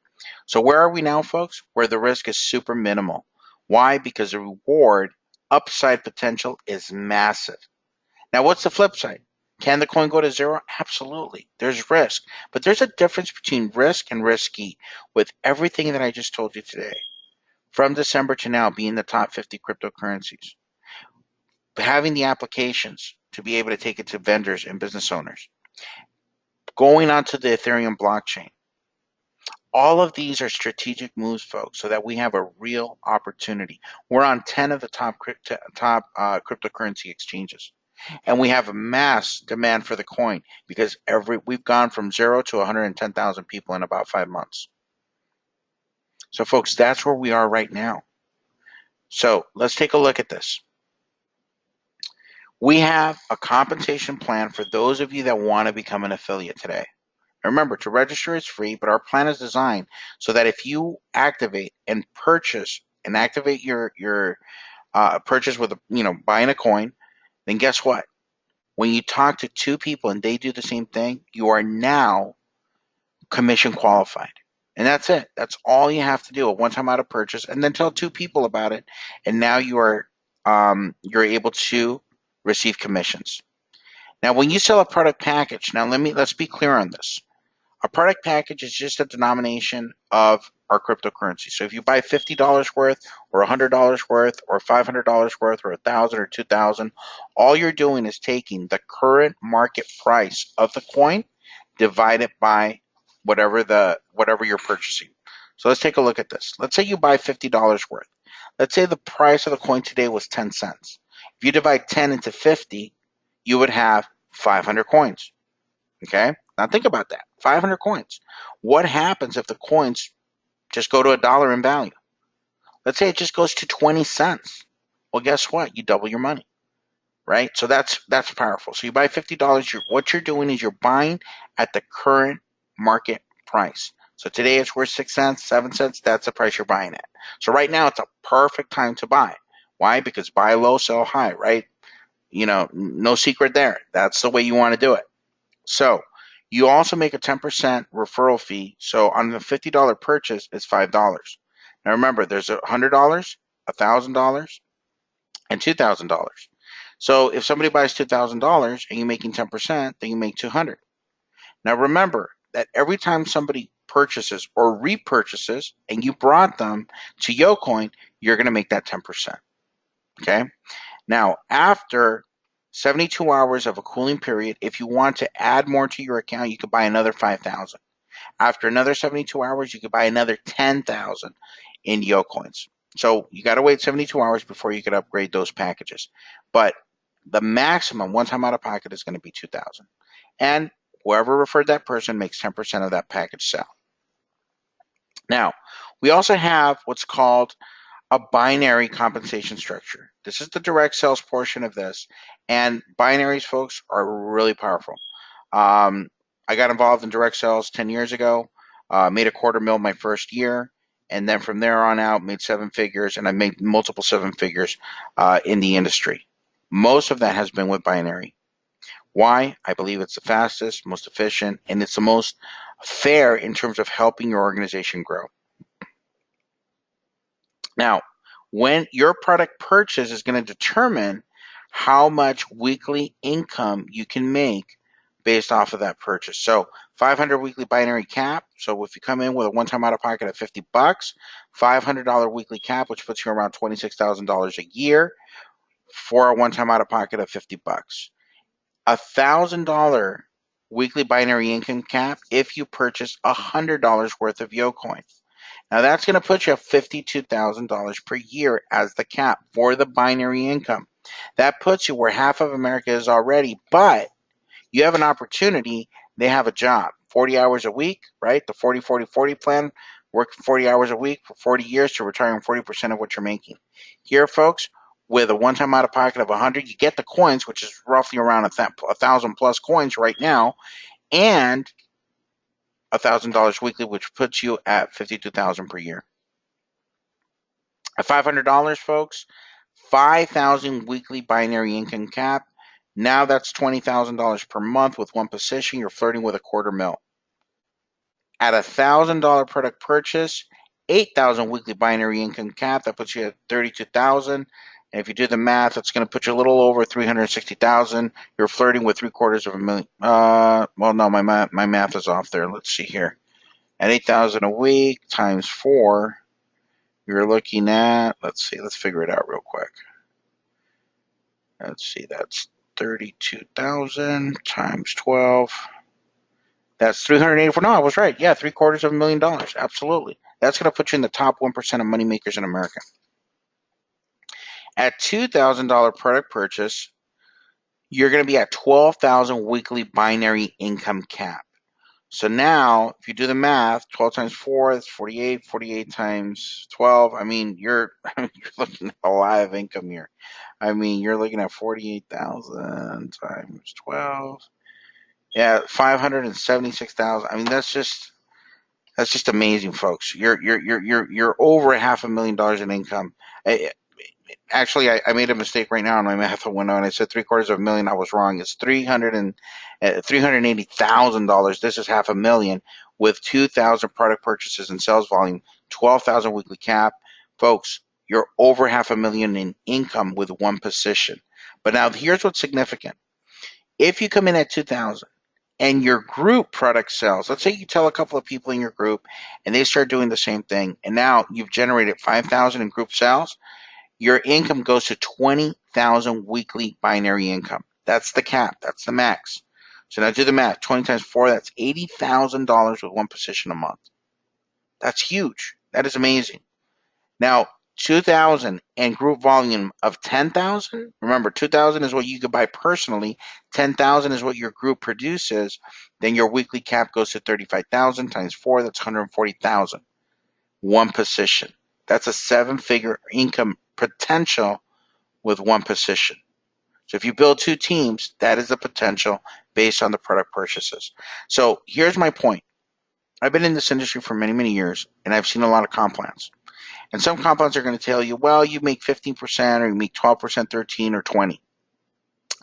So where are we now, folks? Where the risk is super minimal. Why? Because the reward upside potential is massive. Now, what's the flip side? Can the coin go to zero? Absolutely. There's risk. But there's a difference between risk and risky with everything that I just told you today. From December to now, being the top 50 cryptocurrencies, having the applications to be able to take it to vendors and business owners, going onto the Ethereum blockchain. All of these are strategic moves, folks, so that we have a real opportunity. We're on 10 of the top cryptocurrency exchanges, and we have a mass demand for the coin because we've gone from 0 to 110,000 people in about 5 months. So, folks, that's where we are right now. So let's take a look at this. We have a compensation plan for those of you that want to become an affiliate today. Remember, to register is free, but our plan is designed so that if you activate and purchase and activate your purchase with buying a coin, then guess what? When you talk to two people and they do the same thing, you are now commission qualified. And that's it. That's all you have to do. A one-time out of purchase, and then tell two people about it, and now you're able to receive commissions. Now, when you sell a product package, let's be clear on this. A product package is just a denomination of our cryptocurrency. So if you buy $50 worth or $100 worth or $500 worth or 1,000 or 2,000, all you're doing is taking the current market price of the coin divided by whatever you're purchasing. So let's take a look at this. Let's say you buy $50 worth. Let's say the price of the coin today was 10 cents. If you divide 10 into 50, you would have 500 coins. Okay? Now think about that. 500 coins. What happens if the coins just go to $1 in value? Let's say it just goes to 20 cents. Well, guess what? You double your money, right? So that's powerful. So you buy $50. What you're doing is you're buying at the current market price. So today it's worth 6 cents, 7 cents. That's the price you're buying at. So right now it's a perfect time to buy. Why? Because buy low, sell high, right? No secret there. That's the way you want to do it. So you also make a 10% referral fee. So on the $50 purchase, it's $5. Now remember, there's $100, $1,000, and $2,000. So if somebody buys $2,000 and you're making 10%, then you make $200. Now remember that every time somebody purchases or repurchases and you brought them to YoCoin, you're going to make that 10%. Okay? Now, after 72 hours of a cooling period, if you want to add more to your account, you could buy another 5,000. After another 72 hours, you could buy another 10,000 in YoCoins. So you got to wait 72 hours before you could upgrade those packages. But the maximum one-time out of pocket is going to be 2,000. And whoever referred that person makes 10% of that package sale. Now, we also have what's called a binary compensation structure. This is the direct sales portion of this, and binaries, folks, are really powerful. I got involved in direct sales 10 years ago, made a $250,000 my first year, and then from there on out, made 7 figures, and I made multiple 7 figures in the industry. Most of that has been with binary. Why? I believe it's the fastest, most efficient, and it's the most fair in terms of helping your organization grow. Now, when your product purchase is going to determine how much weekly income you can make based off of that purchase. So 500 weekly binary cap. So if you come in with a one-time out of pocket of $50, $500 weekly cap, which puts you around $26,000 a year for a one-time out of pocket of $50. $1,000 weekly binary income cap if you purchase $100 worth of YoCoin. Now that's going to put you at $52,000 per year as the cap for the binary income. That puts you where half of America is already, but you have an opportunity. They have a job, 40 hours a week, right? The 40-40-40 plan, work 40 hours a week for 40 years to retire on 40% of what you're making. Here, folks, with a one-time out of pocket of 100, you get the coins, which is roughly around 1,000 plus coins right now, and $1,000 weekly, which puts you at $52,000 per year. At $500, folks, 5,000 weekly binary income cap. Now that's $20,000 per month with one position. You're flirting with $250,000. At $1,000 product purchase, 8,000 weekly binary income cap. That puts you at $32,000. And if you do the math, it's going to put you a little over 360,000. You're flirting with 750,000. Well, no, my math is off there. Let's see here. At 8,000 a week times 4, you're looking at, let's see, let's figure it out real quick. Let's see, that's 32,000 times 12. That's 384. No, I was right. Yeah, $750,000. Absolutely. That's going to put you in the top 1% of moneymakers in America. At $2,000 product purchase, you're going to be at 12,000 weekly binary income cap. So now, if you do the math, 12 times 4, that's 48. 48 times 12. I mean, you're looking at a lot of income here. I mean, you're looking at 48,000 times 12. Yeah, 576,000. I mean, that's just amazing, folks. You're over $500,000 in income. Actually, I made a mistake right now on my math window, and I said $750,000. I was wrong. It's $380,000. This is $500,000 with 2,000 product purchases and sales volume, 12,000 weekly cap, folks. You're over $500,000 in income with one position. But now here's what's significant. If you come in at 2,000 and your group product sells, let's say you tell a couple of people in your group, and they start doing the same thing, and now you've generated 5,000 in group sales. Your income goes to 20,000 weekly binary income. That's the cap. That's the max. So now do the math. 20 times 4, that's $80,000 with one position a month. That's huge. That is amazing. Now, 2,000 and group volume of 10,000. Remember, 2,000 is what you could buy personally. 10,000 is what your group produces. Then your weekly cap goes to 35,000 times 4. That's 140,000. One position. That's a 7-figure income potential with one position. So if you build 2 teams, that is the potential based on the product purchases. So here's my point. I've been in this industry for many, many years, and I've seen a lot of comp plans. And some comp plans are going to tell you, well, you make 15% or you make 12%, 13 or 20.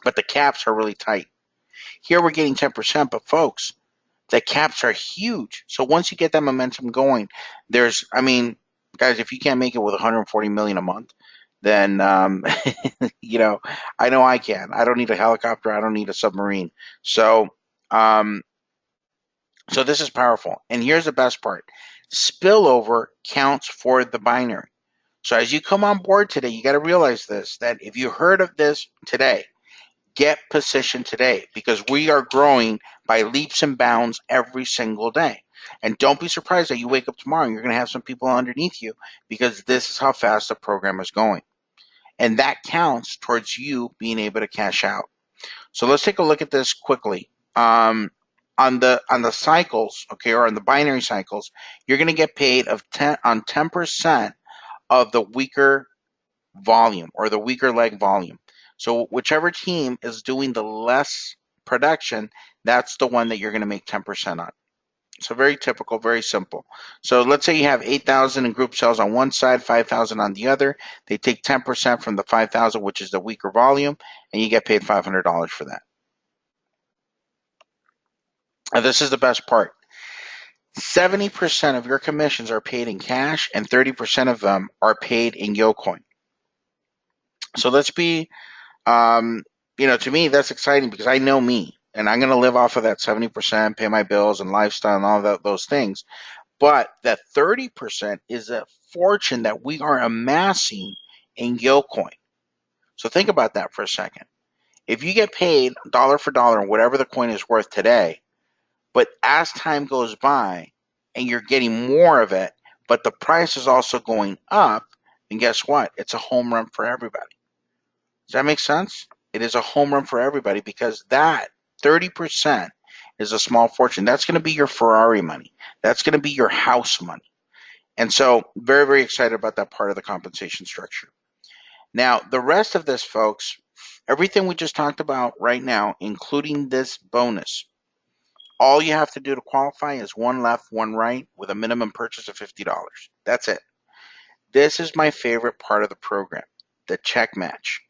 But the caps are really tight. Here we're getting 10%, but folks, the caps are huge. So once you get that momentum going, I mean, guys, if you can't make it with 140 million a month, then I know I can. I don't need a helicopter. I don't need a submarine. So so this is powerful. And here's the best part: spillover counts for the binary. So as you come on board today, you got to realize this: that if you heard of this today, get positioned today, because we are growing by leaps and bounds every single day. And don't be surprised that you wake up tomorrow and you're going to have some people underneath you, because this is how fast the program is going. And that counts towards you being able to cash out. So let's take a look at this quickly. On the cycles, okay, or on the binary cycles, you're going to get paid on 10% of the weaker volume or the weaker leg volume. So whichever team is doing the less production, that's the one that you're going to make 10% on. So very typical, very simple. So let's say you have 8,000 in group sales on one side, 5,000 on the other. They take 10% from the 5,000, which is the weaker volume, and you get paid $500 for that. Now, this is the best part. 70% of your commissions are paid in cash, and 30% of them are paid in YoCoin. So let's be, to me, that's exciting, because I know me, and I'm going to live off of that 70%, pay my bills and lifestyle and all those things. But that 30% is a fortune that we are amassing in YoCoin. So think about that for a second. If you get paid dollar for dollar on whatever the coin is worth today, but as time goes by and you're getting more of it, but the price is also going up, then guess what? It's a home run for everybody. Does that make sense? It is a home run for everybody, because that 30% is a small fortune. That's going to be your Ferrari money. That's going to be your house money. And so very, very excited about that part of the compensation structure. Now, the rest of this, folks, everything we just talked about right now, including this bonus, all you have to do to qualify is one left, one right, with a minimum purchase of $50. That's it. This is my favorite part of the program, the check match,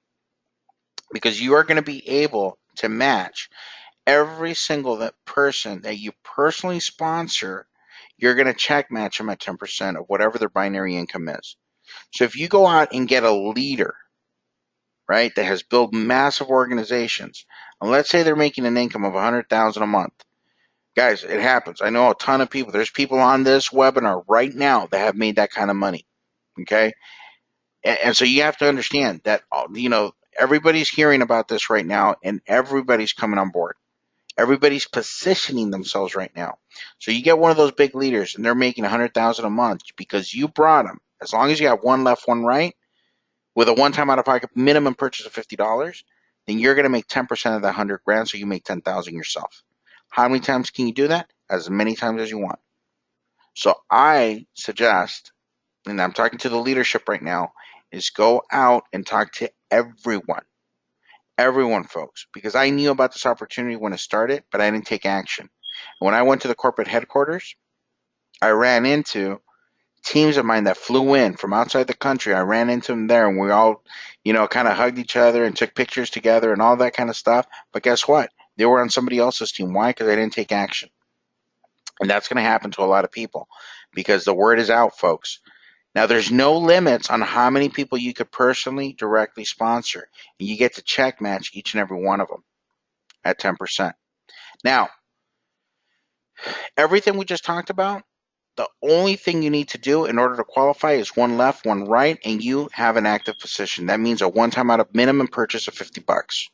because you are going to be able to match every single person that you personally sponsor. You're going to check match them at 10% of whatever their binary income is. So if you go out and get a leader, right, that has built massive organizations, and let's say they're making an income of 100,000 a month. Guys, it happens. I know a ton of people. There's people on this webinar right now that have made that kind of money. Okay, and so you have to understand that everybody's hearing about this right now, and everybody's coming on board. Everybody's positioning themselves right now. So you get one of those big leaders, and they're making 100,000 a month because you brought them. As long as you have one left, one right, with a one-time out-of-pocket minimum purchase of $50, then you're going to make 10% of that 100 grand, so you make 10,000 yourself. How many times can you do that? As many times as you want. So I suggest, and I'm talking to the leadership right now, is go out and talk to everyone. Everyone, folks, because I knew about this opportunity when it started, but I didn't take action. And when I went to the corporate headquarters, I ran into teams of mine that flew in from outside the country. I ran into them there, and we all, kind of hugged each other and took pictures together and all that kind of stuff. But guess what? They were on somebody else's team. Why? Because I didn't take action. And that's going to happen to a lot of people because the word is out, folks. Now, there's no limits on how many people you could personally, directly sponsor. And you get to check match each and every one of them at 10%. Now, everything we just talked about, the only thing you need to do in order to qualify is one left, one right, and you have an active position. That means a one-time out of minimum purchase of $50.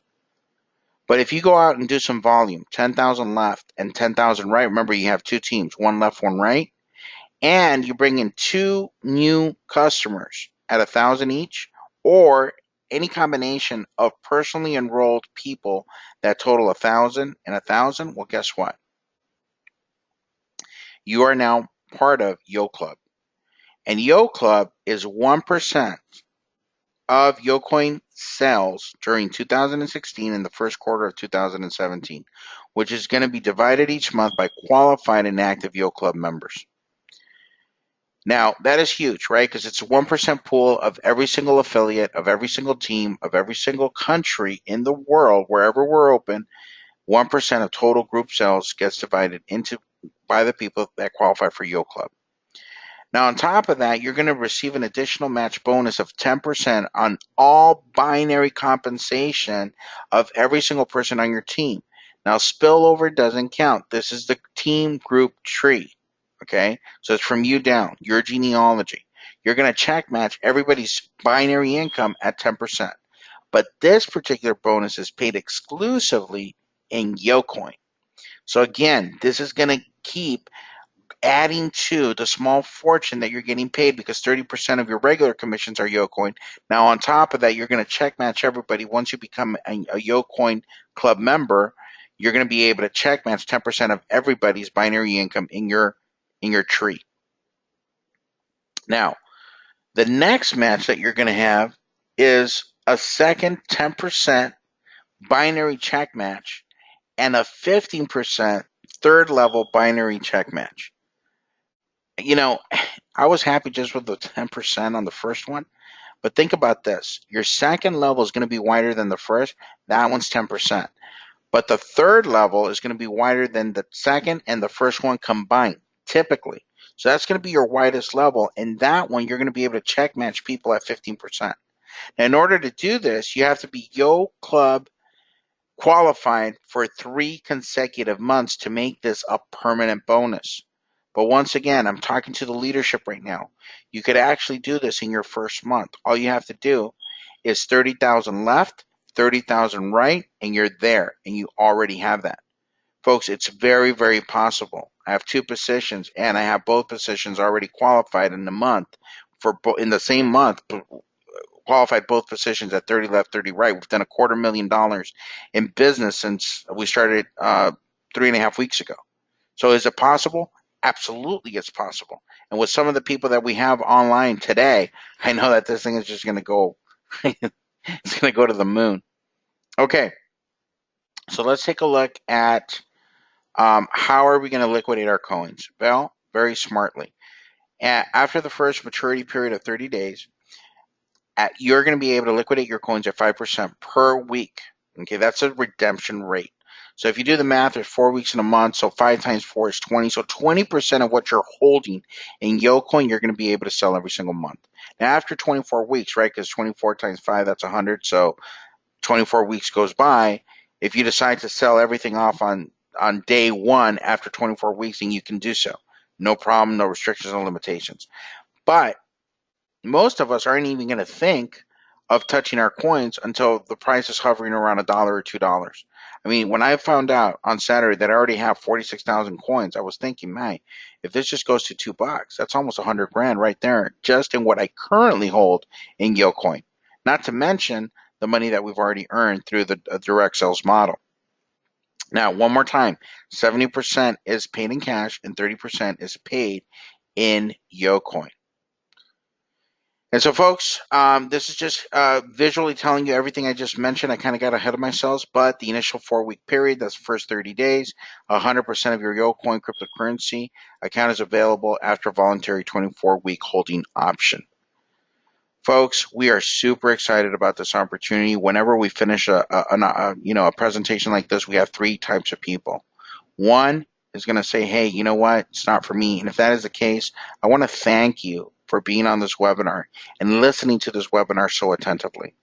But if you go out and do some volume, 10,000 left and 10,000 right, remember you have two teams, one left, one right, and you bring in two new customers at 1,000 each, or any combination of personally enrolled people that total 1,000 and 1,000, well, guess what? You are now part of YoClub. And YoClub is 1% of YoCoin sales during 2016 and the first quarter of 2017, which is going to be divided each month by qualified and active YoClub members. Now, that is huge, right? Because it's a 1% pool of every single affiliate, of every single team, of every single country in the world, wherever we're open, 1% of total group sales gets divided into by the people that qualify for YoClub. Now, on top of that, you're going to receive an additional match bonus of 10% on all binary compensation of every single person on your team. Now, spillover doesn't count. This is the team group tree. Okay, so it's from you down, your genealogy. You're going to check match everybody's binary income at 10%. But this particular bonus is paid exclusively in YoCoin. So again, this is going to keep adding to the small fortune that you're getting paid because 30% of your regular commissions are YoCoin. Now, on top of that, you're going to check match everybody. Once you become a YoCoin club member, you're going to be able to check match 10% of everybody's binary income in your tree. Now, the next match that you're going to have is a second 10% binary check match and a 15% third level binary check match. I was happy just with the 10% on the first one, but think about this. Your second level is going to be wider than the first. That one's 10%. But the third level is going to be wider than the second and the first one combined, typically. So that's going to be your widest level. And that one, you're going to be able to check match people at 15%. Now, in order to do this, you have to be YoClub qualified for 3 consecutive months to make this a permanent bonus. But once again, I'm talking to the leadership right now. You could actually do this in your first month. All you have to do is 30,000 left, 30,000 right, and you're there, and you already have that. Folks, it's very, very possible. I have 2 positions, and I have both positions already qualified in the month in the same month. Qualified both positions at 30 left, 30 right. We've done $250,000 in business since we started 3.5 weeks ago. So is it possible? Absolutely, it's possible. And with some of the people that we have online today, I know that this thing is just going to go. It's going to go to the moon. Okay, so let's take a look at how are we going to liquidate our coins? Well, very smartly. After the first maturity period of 30 days, you're going to be able to liquidate your coins at 5% per week. Okay, that's a redemption rate. So if you do the math, there's 4 weeks in a month, so 5 times 4 is 20. So 20% of what you're holding in YoCoin, you're going to be able to sell every single month. And after 24 weeks, right, because 24 times 5, that's 100, so 24 weeks goes by. If you decide to sell everything off on day one after 24 weeks, then you can do so. No problem, no restrictions, no limitations. But most of us aren't even going to think of touching our coins until the price is hovering around $1 or $2. I mean, when I found out on Saturday that I already have 46,000 coins, I was thinking, man, if this just goes to $2, that's almost 100 grand right there, just in what I currently hold in YoCoin. Not to mention the money that we've already earned through the direct sales model. Now, one more time, 70% is paid in cash and 30% is paid in YoCoin. And so, folks, this is just visually telling you everything I just mentioned. I kind of got ahead of myself, but the initial 4-week period, that's the first 30 days, 100% of your YoCoin cryptocurrency account is available after a voluntary 24-week holding option. Folks, we are super excited about this opportunity. Whenever we finish a presentation like this, we have 3 types of people. One is going to say, hey, you know what? It's not for me. And if that is the case, I want to thank you for being on this webinar and listening to this webinar so attentively.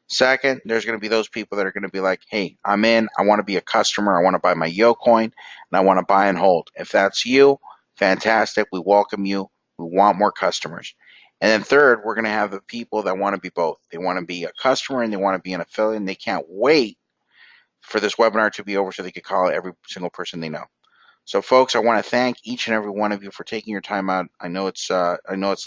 Second, there's going to be those people that are going to be like, hey, I'm in. I want to be a customer. I want to buy my YoCoin, and I want to buy and hold. If that's you, fantastic. We welcome you. We want more customers. And then third, we're going to have the people that want to be both. They want to be a customer and they want to be an affiliate, and they can't wait for this webinar to be over so they can call every single person they know. So, folks, I want to thank each and every one of you for taking your time out. I know it's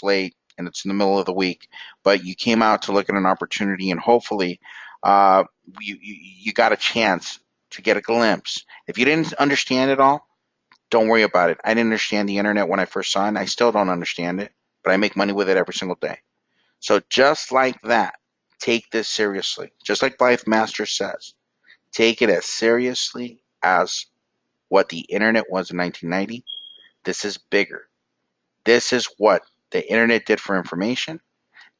late and it's in the middle of the week, but you came out to look at an opportunity, and hopefully, you got a chance to get a glimpse. If you didn't understand it all, don't worry about it. I didn't understand the internet when I first saw it, and I still don't understand it, but I make money with it every single day. So, just like that, take this seriously. Just like Blythe Master says, take it as seriously as what the internet was in 1990. This is bigger. This is what the internet did for information.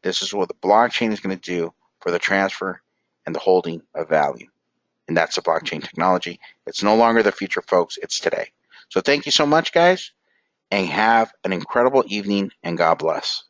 This is what the blockchain is going to do for the transfer and the holding of value. And that's the blockchain technology. It's no longer the future, folks. It's today. So thank you so much, guys, and have an incredible evening, and God bless.